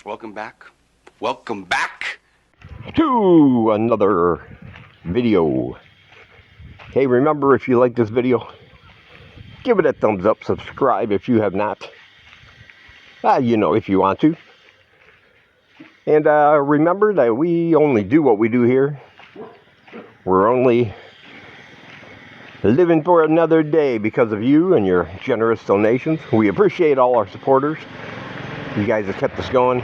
Welcome back. Welcome back to another video. Hey, remember, if you like this video, give it a thumbs up, subscribe if you have not. If you want to. And remember that we only do what we do here. We're only living for another day because of you and your generous donations. We appreciate all our supporters. You guys have kept us going.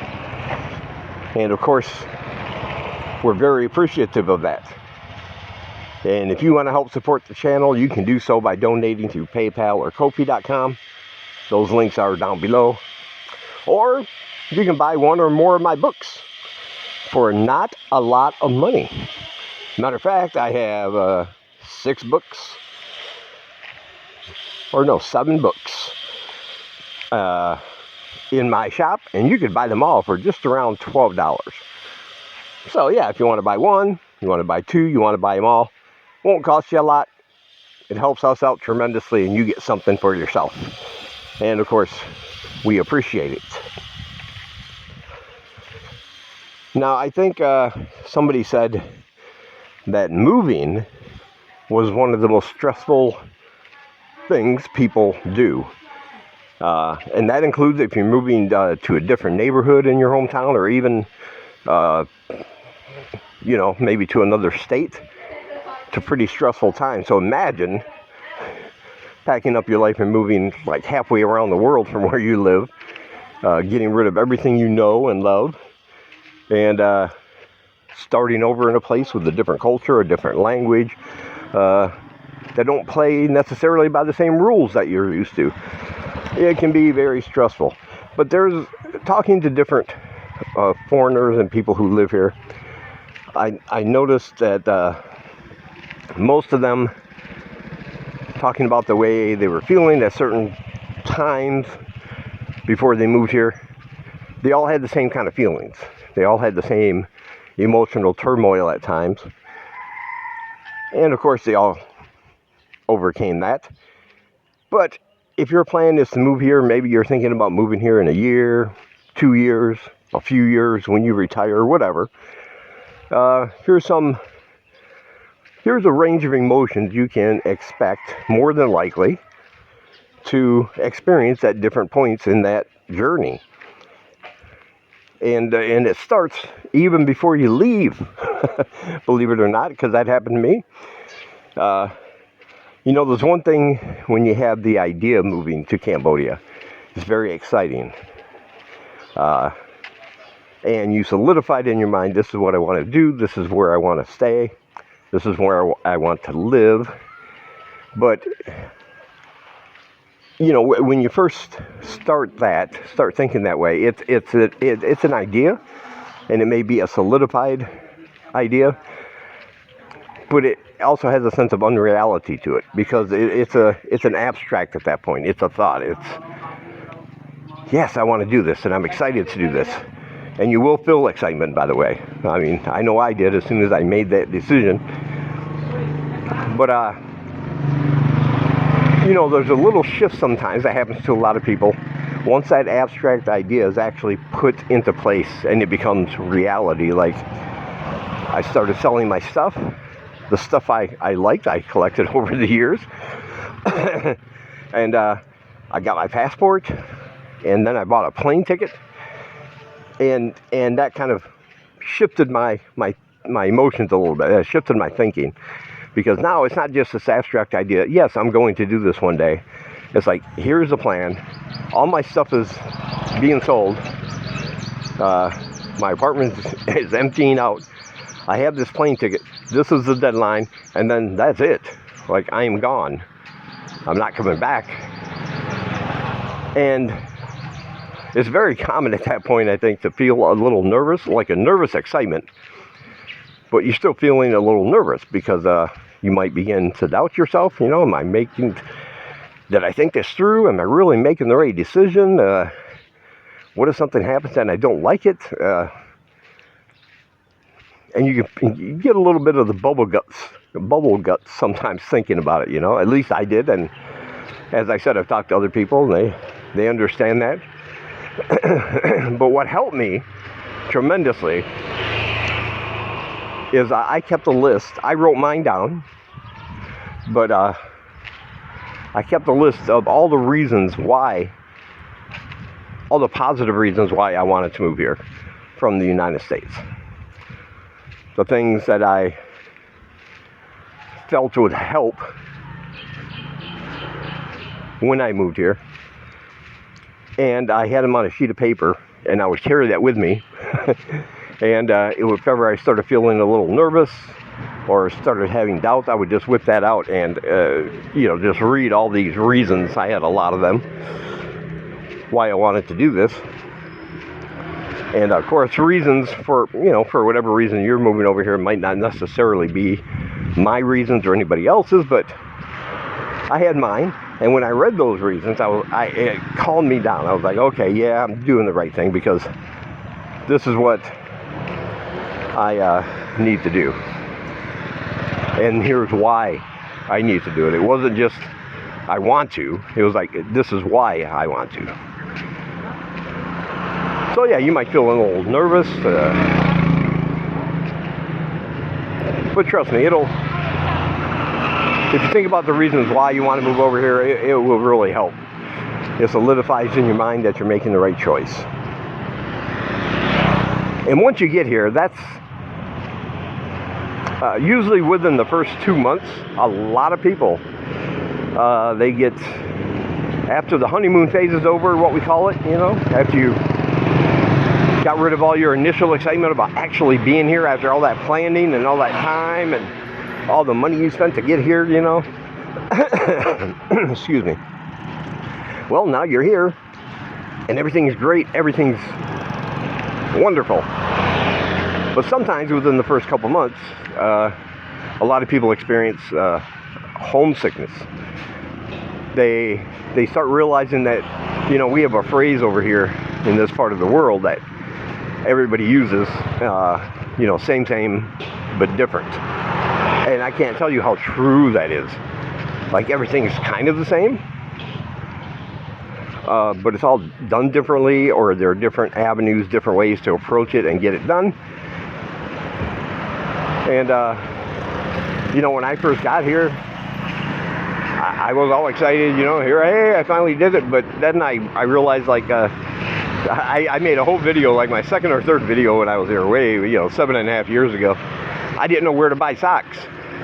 And of course, we're very appreciative of that. And if you want to help support the channel, you can do so by donating through PayPal or Ko-fi.com. Those links are down below. Or you can buy one or more of my books for not a lot of money. Matter of fact, I have 7 books in my shop, and you could buy them all for just around $12. So yeah, if you want to buy one, you want to buy 2, you want to buy them all, won't cost you a lot. It helps us out tremendously, and you get something for yourself. And of course, we appreciate it. Now, I think somebody said that moving was one of the most stressful things people do. And that includes if you're moving to a different neighborhood in your hometown, or even, maybe to another state. It's a pretty stressful time. So imagine packing up your life and moving like halfway around the world from where you live, getting rid of everything you know and love, and starting over in a place with a different culture, a different language, that don't play necessarily by the same rules that you're used to. It can be very stressful. But there's talking to different foreigners and people who live here, I noticed that most of them talking about the way they were feeling at certain times before they moved here, they all had the same kind of feelings. They all had the same emotional turmoil at times. And of course, they all overcame that. But if your plan is to move here, maybe you're thinking about moving here in a year, 2 years, a few years when you retire, whatever. Here's a range of emotions you can expect, more than likely, to experience at different points in that journey. And it starts even before you leave, believe it or not, because that happened to me. There's one thing when you have the idea of moving to Cambodia. It's very exciting. And you solidified in your mind, this is what I want to do, this is where I want to stay, this is where I want to live. But, when you first start thinking that way, it's an idea, and it may be a solidified idea, but it also has a sense of unreality to it, because it's an abstract at that point. It's a thought. Yes, I want to do this, and I'm excited to do this. And you will feel excitement, by the way. I mean, I know I did as soon as I made that decision. But, there's a little shift sometimes that happens to a lot of people. Once that abstract idea is actually put into place and it becomes reality, like I started selling my stuff. The stuff I liked, I collected over the years. And I got my passport, and then I bought a plane ticket. And that kind of shifted my emotions a little bit. It shifted my thinking. Because now it's not just this abstract idea, yes, I'm going to do this one day. It's like, here's the plan. All my stuff is being sold. My apartment is emptying out. I have this plane ticket. This is the deadline. And then that's it. Like, I am gone. I'm not coming back. And it's very common at that point, I think, to feel a little nervous, like a nervous excitement. But you're still feeling a little nervous because you might begin to doubt yourself. Did I think this through? Am I really making the right decision? What if something happens and I don't like it? And you get a little bit of the bubble guts sometimes thinking about it, At least I did. And as I said, I've talked to other people, and they understand that. But what helped me tremendously is I kept a list. I wrote mine down, but I kept a list of all the reasons why, all the positive reasons why I wanted to move here from the United States. The things that I felt would help when I moved here. And I had them on a sheet of paper, and I would carry that with me. And if ever I started feeling a little nervous or started having doubts, I would just whip that out and, just read all these reasons. I had a lot of them, why I wanted to do this. And of course, reasons for whatever reason you're moving over here might not necessarily be my reasons or anybody else's, but I had mine. And when I read those reasons, it calmed me down. I was like, okay, yeah, I'm doing the right thing because this is what I need to do. And here's why I need to do it. It wasn't just I want to. It was like, this is why I want to. So yeah, you might feel a little nervous, but trust me, if you think about the reasons why you want to move over here, it will really help. It solidifies in your mind that you're making the right choice. And once you get here, that's usually within the first 2 months. A lot of people, they get, after the honeymoon phase is over, what we call it, after you got rid of all your initial excitement about actually being here, after all that planning and all that time and all the money you spent to get here, excuse me. Well, now you're here and everything's great, everything's wonderful. But sometimes within the first couple months, a lot of people experience homesickness. They start realizing that, we have a phrase over here in this part of the world that everybody uses, same, but different. And I can't tell you how true that is. Like, everything's kind of the same, but it's all done differently, or there are different avenues, different ways to approach it and get it done. And, when I first got here, I was all excited, hey, I finally did it. But then I realized, I made a whole video, like my second or third video when I was here 7.5 years ago. I didn't know where to buy socks.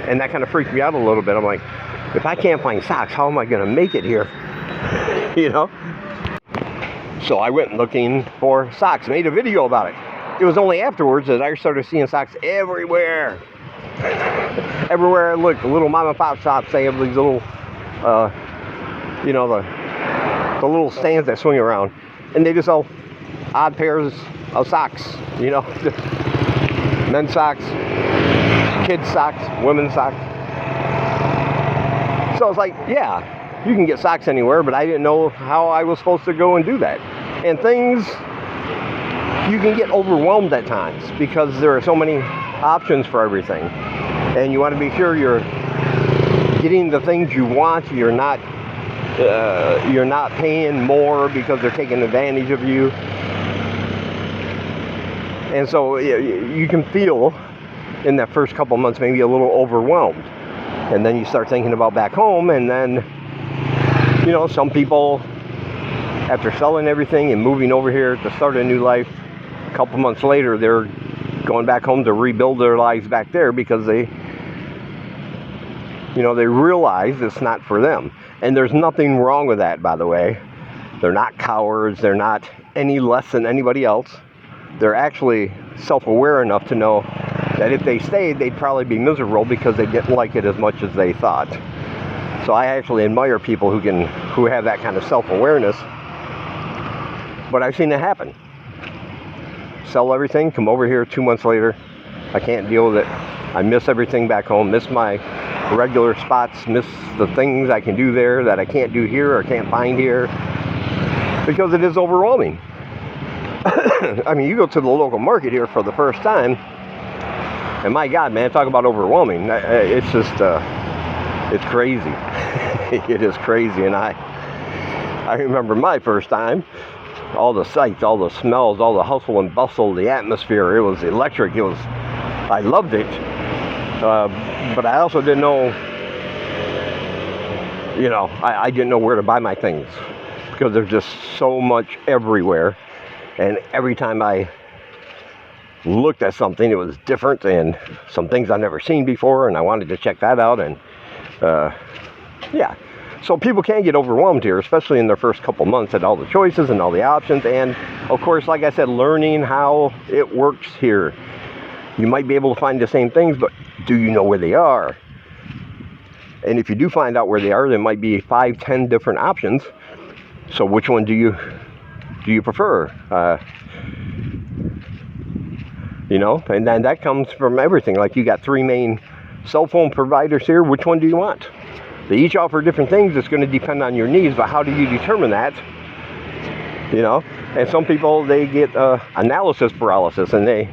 And that kind of freaked me out a little bit. I'm like, if I can't find socks, how am I going to make it here? So I went looking for socks, made a video about it. It was only afterwards that I started seeing socks everywhere. Everywhere I looked, the little mom and pop shops, they have these little, the little stands that swing around. And they just sell odd pairs of socks, men's socks, kids' socks, women's socks. So I was like, yeah, you can get socks anywhere, but I didn't know how I was supposed to go and do that. And things, you can get overwhelmed at times because there are so many options for everything. And you want to be sure you're getting the things you want. You're not paying more because they're taking advantage of you. And so you can feel in that first couple months maybe a little overwhelmed. And then you start thinking about back home, and then, some people, after selling everything and moving over here to start a new life, a couple months later, they're going back home to rebuild their lives back there because they realize it's not for them. And there's nothing wrong with that, by the way. They're not cowards. They're not any less than anybody else. They're actually self-aware enough to know that if they stayed, they'd probably be miserable because they didn't like it as much as they thought. So I actually admire people who have that kind of self-awareness. But I've seen it happen. Sell everything, come over here 2 months later. I can't deal with it. I miss everything back home, miss my regular spots, miss the things I can do there that I can't do here or can't find here, because it is overwhelming. I mean, you go to the local market here for the first time, and my God, man, talk about overwhelming. It's just, it's crazy. It is crazy. And I remember my first time all the sights, all the smells, all the hustle and bustle, the atmosphere. It was electric. I loved it. But I also didn't know, I didn't know where to buy my things because there's just so much everywhere. And every time I looked at something, it was different and some things I've never seen before, and I wanted to check that out. And yeah, so people can get overwhelmed here, especially in their first couple months at all the choices and all the options. And of course, like I said, learning how it works here. You might be able to find the same things, but do you know where they are? And if you do find out where they are, there might be 5, 10 different options. So which one do you prefer? And then that comes from everything. Like, you got 3 main cell phone providers here. Which one do you want? They each offer different things. It's going to depend on your needs, but how do you determine that? And some people, they get analysis paralysis, and they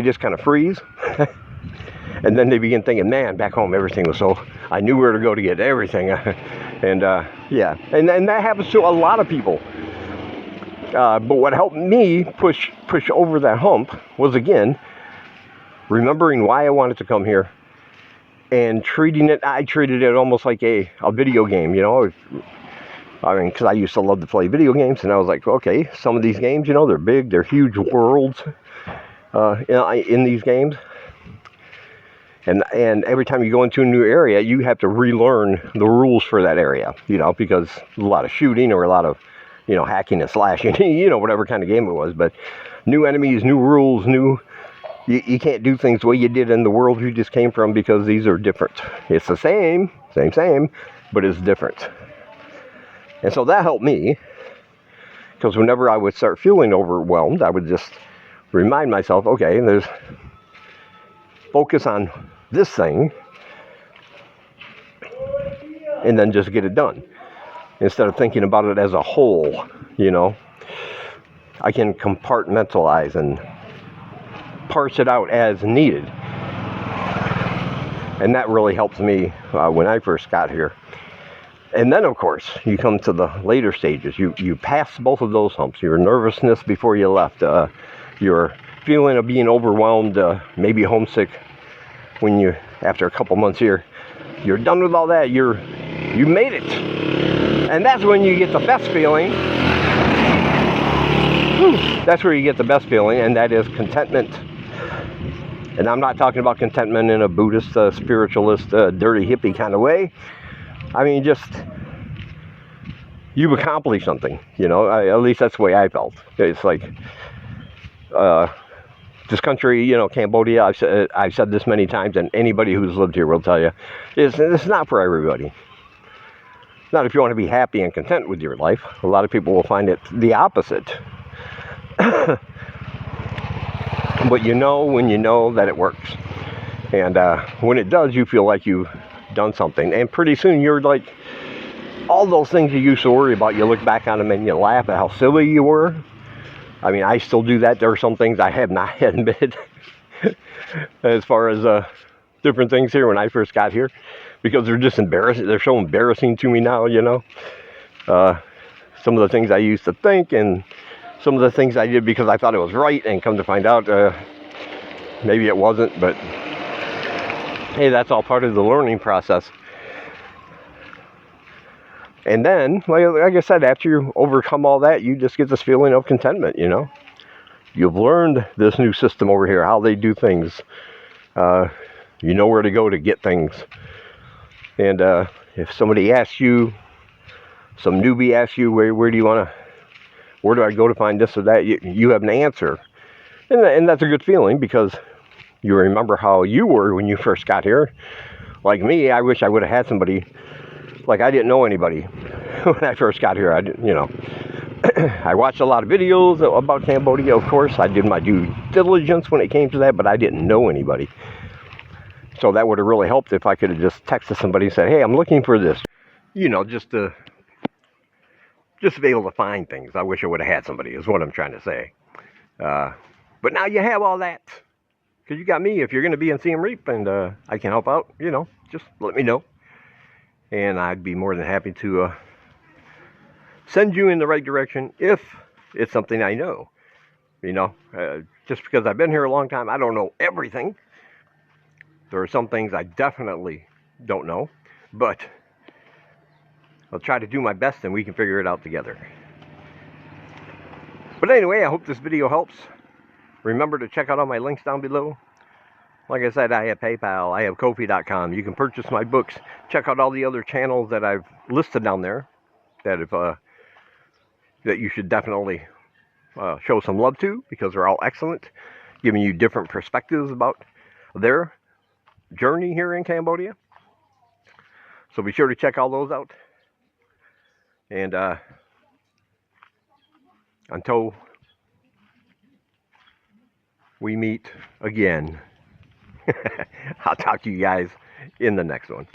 just kind of freeze. And then they begin thinking, man, back home everything was so, I knew where to go to get everything. And yeah, and that happens to a lot of people. But what helped me push over that hump was, again, remembering why I wanted to come here and I treated it almost like a video game, because I used to love to play video games, and I was like, okay, some of these games, they're big, they're huge worlds in these games. And every time you go into a new area, you have to relearn the rules for that area, because a lot of shooting or a lot of, hacking and slashing, whatever kind of game it was. But new enemies, new rules, you can't do things the way you did in the world you just came from, because these are different. It's the same, but it's different. And so that helped me, because whenever I would start feeling overwhelmed, I would just remind myself, okay, there's focus on this thing, and then just get it done. Instead of thinking about it as a whole, I can compartmentalize and parse it out as needed. And that really helped me when I first got here. And then, of course, you come to the later stages. You pass both of those humps. Your nervousness before you left, your feeling of being overwhelmed, maybe homesick when after a couple months here, you're done with all that. You made it. And that's when you get the best feeling. That's where you get the best feeling, and that is contentment. And I'm not talking about contentment in a Buddhist, spiritualist, dirty hippie kind of way. I mean, just, you've accomplished something, at least that's the way I felt. It's like, this country, Cambodia, I've said this many times, and anybody who's lived here will tell you, it's not for everybody. Not if you want to be happy and content with your life. A lot of people will find it the opposite. But when you know that it works. And when it does, you feel like you've done something. And pretty soon you're like, all those things you used to worry about, you look back on them and you laugh at how silly you were. I mean, I still do that. There are some things I have not admitted as far as different things here when I first got here, because they're just embarrassing. They're so embarrassing to me now, some of the things I used to think, and some of the things I did because I thought it was right, and come to find out maybe it wasn't. But hey, that's all part of the learning process. And then, like I said, after you overcome all that, you just get this feeling of contentment, You've learned this new system over here, how they do things. You know where to go to get things. And if somebody asks you, some newbie asks you, where do I go to find this or that, you have an answer. And that's a good feeling, because you remember how you were when you first got here. Like me, I wish I would have had somebody. Like, I didn't know anybody when I first got here. I didn't, I watched a lot of videos about Cambodia, of course. I did my due diligence when it came to that, but I didn't know anybody. So that would have really helped if I could have just texted somebody and said, hey, I'm looking for this. Just to be able to find things. I wish I would have had somebody, is what I'm trying to say. But now you have all that. Because you got me. If you're going to be in Siem Reap and I can help out, just let me know. And I'd be more than happy to send you in the right direction if it's something I know. Just because I've been here a long time, I don't know everything. There are some things I definitely don't know, but I'll try to do my best and we can figure it out together. But anyway, I hope this video helps. Remember to check out all my links down below. Like I said, I have PayPal, I have Ko-fi.com. You can purchase my books. Check out all the other channels that I've listed down there that you should definitely show some love to, because they're all excellent, giving you different perspectives about their journey here in Cambodia. So be sure to check all those out. And until we meet again, I'll talk to you guys in the next one.